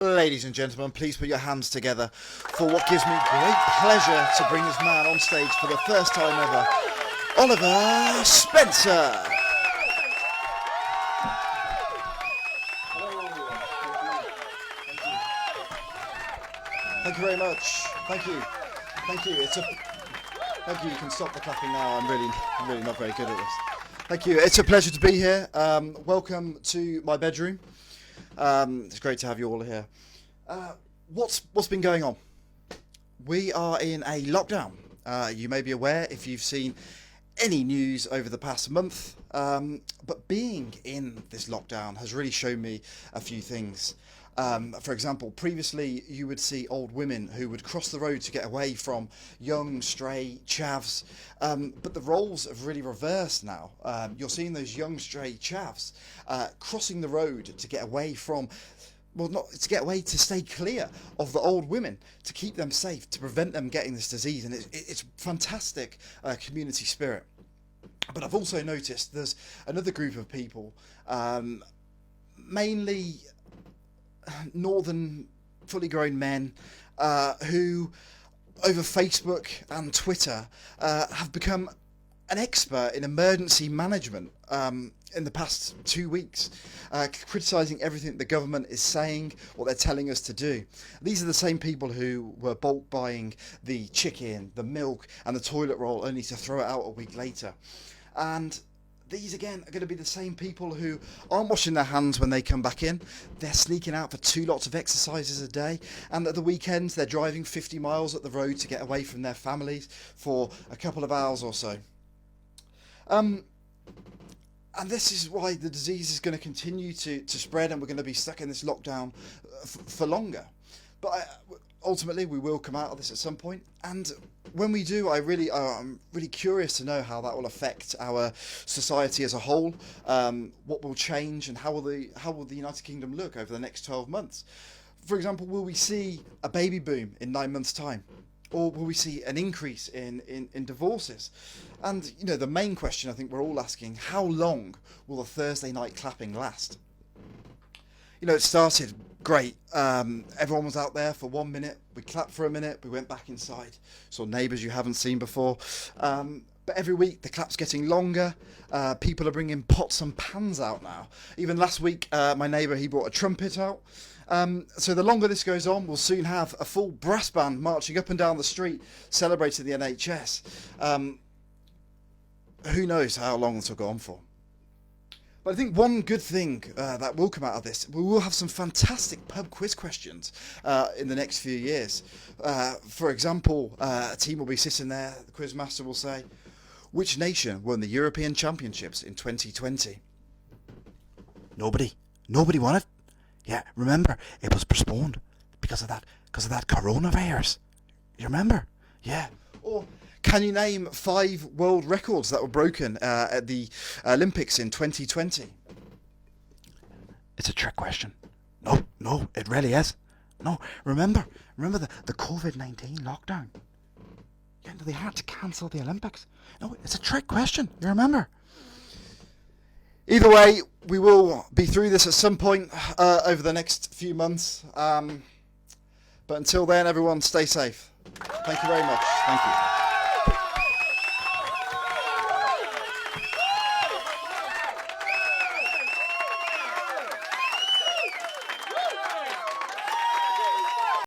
Ladies and gentlemen, please put your hands together for what gives me great pleasure to bring this man on stage for the first time ever, Oliver Spencer. Thank you very much. Thank you. Thank you. Thank you. You can stop the clapping now. I'm really not very good at this. Thank you. It's a pleasure to be here. Welcome to my bedroom. It's great to have you all here. What's been going on? We are in a lockdown. You may be aware if you've seen any news over the past month, but being in this lockdown has really shown me a few things. For example, previously you would see old women who would cross the road to get away from young stray chavs, but the roles have really reversed now. You're seeing those young stray chavs crossing the road to get away from, well, not to get away, to stay clear of the old women, to keep them safe, to prevent them getting this disease, and it's fantastic community spirit. But I've also noticed there's another group of people, mainly northern fully grown men, who over Facebook and Twitter have become an expert in emergency management in the past 2 weeks, criticising everything the government is saying, what they're telling us to do. These are the same people who were bulk buying the chicken, the milk and the toilet roll only to throw it out a week later. And these again are going to be the same people who aren't washing their hands when they come back in. They're sneaking out for 2 lots of exercises a day, and at the weekends they're driving 50 miles up the road to get away from their families for a couple of hours or so. And this is why the disease is going to continue to spread, and we're going to be stuck in this lockdown for longer. But ultimately we will come out of this at some point, and when we do, I'm really curious to know how that will affect our society as a whole, what will change, and how will the United Kingdom look over the next 12 months. For example, will we see a baby boom in 9 months' time? Or will we see an increase in divorces? And, you know, the main question I think we're all asking, how long will the Thursday night clapping last? You know, it started great. Everyone was out there for 1 minute. We clapped for a minute. We went back inside. Saw neighbours you haven't seen before. But every week the clap's getting longer. People are bringing pots and pans out now. Even last week, my neighbour, he brought a trumpet out. So the longer this goes on, we'll soon have a full brass band marching up and down the street celebrating the NHS. Who knows how long this will go on for. But I think one good thing that will come out of this, we will have some fantastic pub quiz questions in the next few years. For example, a team will be sitting there, the quiz master will say, which nation won the European Championships in 2020? Nobody won it. Yeah, remember, it was postponed because of that coronavirus. You remember? Yeah. Or can you name 5 world records that were broken at the Olympics in 2020? It's a trick question. No, it really is. No, remember the COVID-19 lockdown? Yeah, they had to cancel the Olympics. No, it's a trick question. You remember? Either way, we will be through this at some point over the next few months. But until then, everyone stay safe. Thank you very much. Thank you.